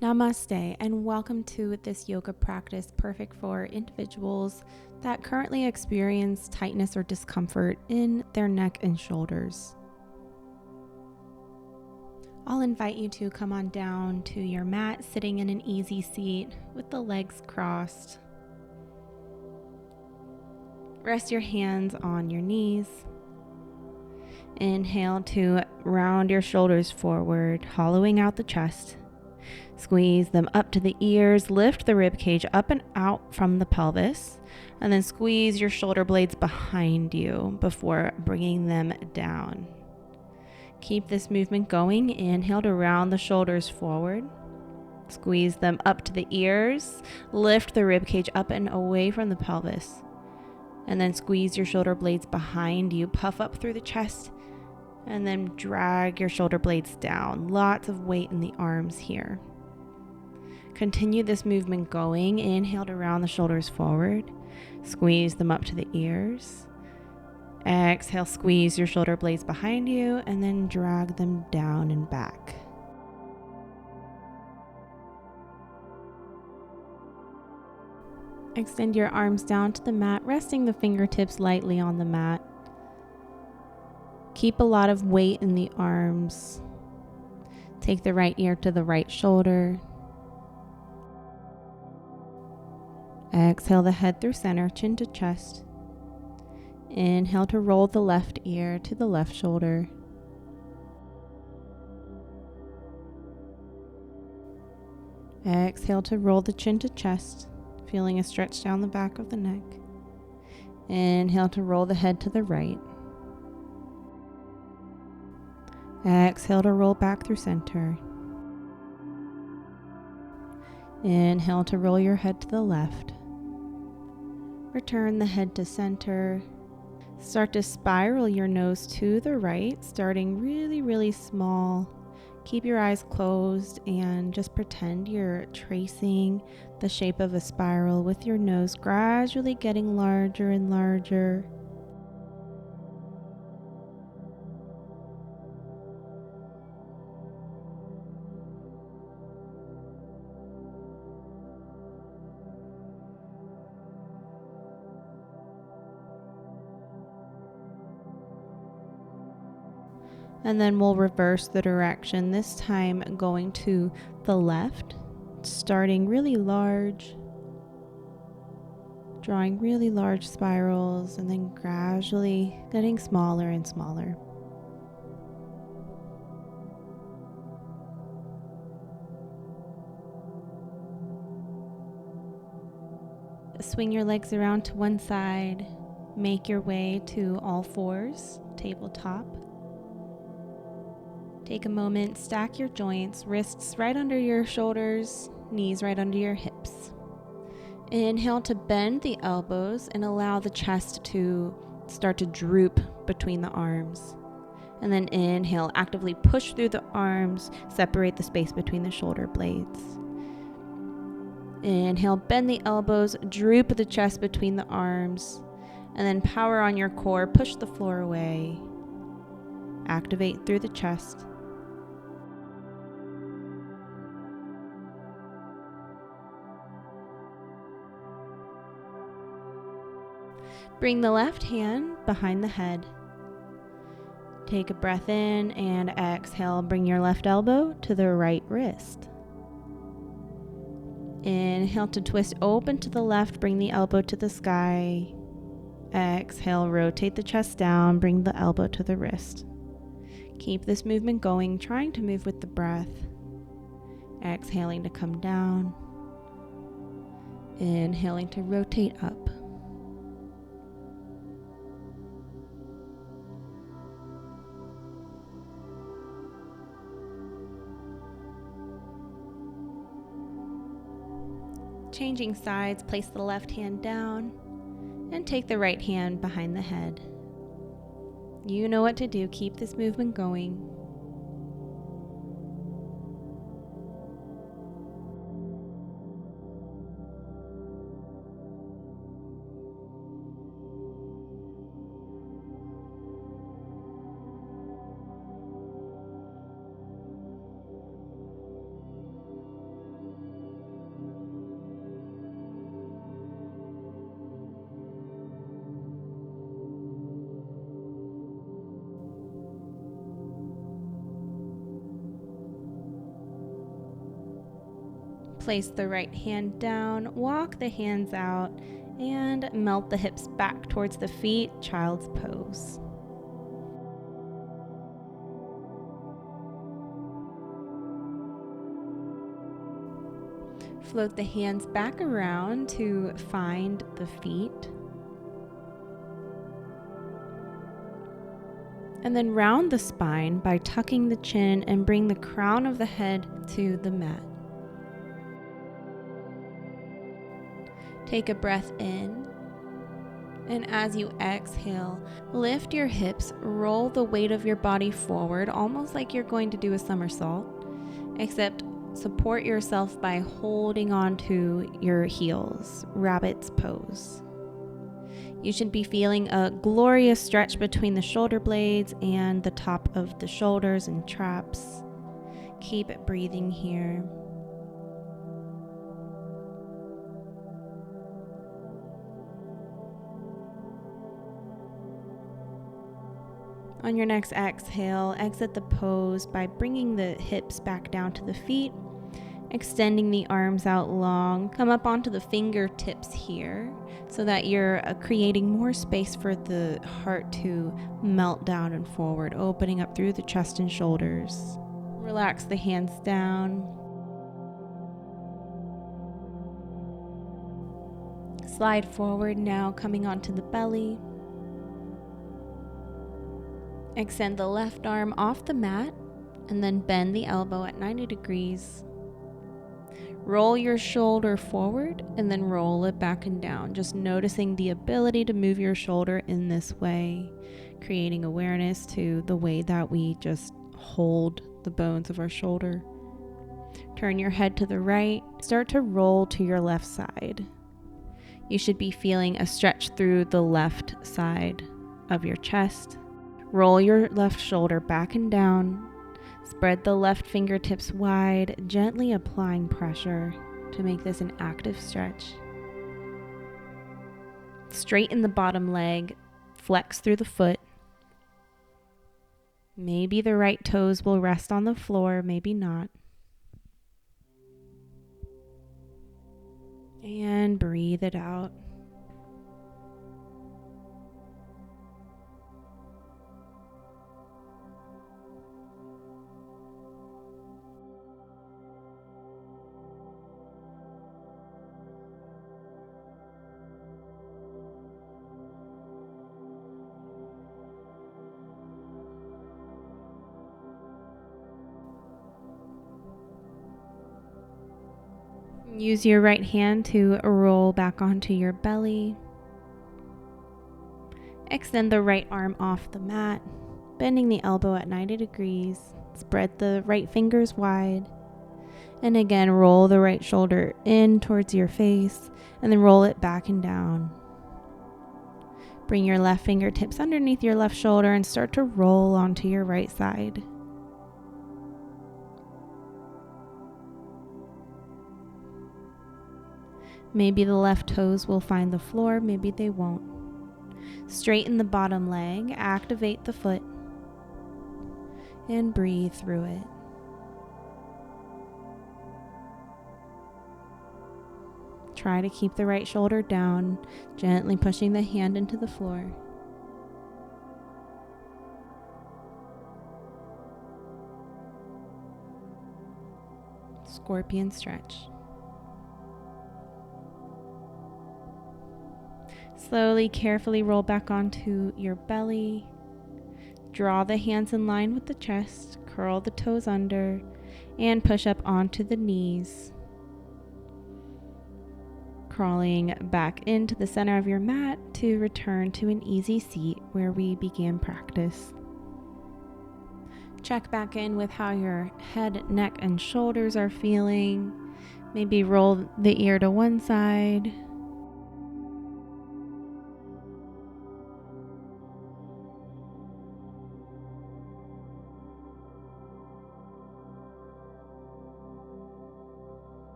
Namaste, and welcome to this yoga practice perfect for individuals that currently experience tightness or discomfort in their neck and shoulders. I'll invite you to come on down to your mat, sitting in an easy seat with the legs crossed. Rest your hands on your knees. Inhale to round your shoulders forward, hollowing out the chest. Squeeze them up to the ears, lift the rib cage up and out from the pelvis, and then squeeze your shoulder blades behind you before bringing them down. Keep this movement going. Inhale to round the shoulders forward. Squeeze them up to the ears, lift the rib cage up and away from the pelvis, and then squeeze your shoulder blades behind you, puff up through the chest, and then drag your shoulder blades down. Lots of weight in the arms here. Continue this movement going. Inhale to round the shoulders forward. Squeeze them up to the ears. Exhale, squeeze your shoulder blades behind you and then drag them down and back. Extend your arms down to the mat, resting the fingertips lightly on the mat. Keep a lot of weight in the arms. Take the right ear to the right shoulder. Exhale the head through center, chin to chest. Inhale to roll the left ear to the left shoulder. Exhale to roll the chin to chest, feeling a stretch down the back of the neck. Inhale to roll the head to the right. Exhale to roll back through center. Inhale to roll your head to the left. Return the head to center. Start to spiral your nose to the right, starting really small. Keep your eyes closed and just pretend you're tracing the shape of a spiral with your nose gradually getting larger and larger. And then we'll reverse the direction, this time going to the left, starting really large, drawing really large spirals, and then gradually getting smaller and smaller. Swing your legs around to one side, make your way to all fours, tabletop. Take a moment, stack your joints, wrists right under your shoulders, knees right under your hips. Inhale to bend the elbows and allow the chest to start to droop between the arms. And then inhale, actively push through the arms, separate the space between the shoulder blades. Inhale, bend the elbows, droop the chest between the arms, and then power on your core, push the floor away. Activate through the chest. Bring the left hand behind the head. Take a breath in and exhale. Bring your left elbow to the right wrist. Inhale to twist open to the left. Bring the elbow to the sky. Exhale, rotate the chest down. Bring the elbow to the wrist. Keep this movement going, trying to move with the breath. Exhaling to come down. Inhaling to rotate up. Changing sides, place the left hand down and take the right hand behind the head. You know what to do. Keep this movement going. Place the right hand down, walk the hands out, and melt the hips back towards the feet, child's pose. Float the hands back around to find the feet. And then round the spine by tucking the chin and bring the crown of the head to the mat. Take a breath in, and as you exhale, lift your hips, roll the weight of your body forward, almost like you're going to do a somersault, except support yourself by holding on to your heels, rabbit's pose. You should be feeling a glorious stretch between the shoulder blades and the top of the shoulders and traps. Keep breathing here. On your next exhale, exit the pose by bringing the hips back down to the feet, extending the arms out long. Come up onto the fingertips here so that you're creating more space for the heart to melt down and forward, opening up through the chest and shoulders. Relax the hands down. Slide forward now, coming onto the belly. Extend the left arm off the mat and then bend the elbow at 90 degrees. Roll your shoulder forward and then roll it back and down, just noticing the ability to move your shoulder in this way, creating awareness to the way that we just hold the bones of our shoulder. Turn your head to the right, start to roll to your left side. You should be feeling a stretch through the left side of your chest. Roll your left shoulder back and down. Spread the left fingertips wide, gently applying pressure to make this an active stretch. Straighten the bottom leg, flex through the foot. Maybe the right toes will rest on the floor, maybe not. And breathe it out. Use your right hand to roll back onto your belly. Extend the right arm off the mat, bending the elbow at 90 degrees. Spread the right fingers wide. And again, roll the right shoulder in towards your face and then roll it back and down. Bring your left fingertips underneath your left shoulder and start to roll onto your right side. Maybe the left toes will find the floor, maybe they won't. Straighten the bottom leg, activate the foot, and breathe through it. Try to keep the right shoulder down, gently pushing the hand into the floor. Scorpion stretch. Slowly, carefully roll back onto your belly. Draw the hands in line with the chest, curl the toes under, and push up onto the knees. Crawling back into the center of your mat to return to an easy seat where we began practice. Check back in with how your head, neck, and shoulders are feeling. Maybe roll the ear to one side.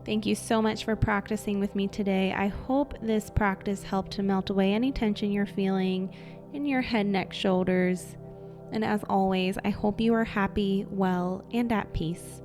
Thank you so much for practicing with me today. I hope this practice helped to melt away any tension you're feeling in your head, neck, shoulders. And as always, I hope you are happy, well, and at peace.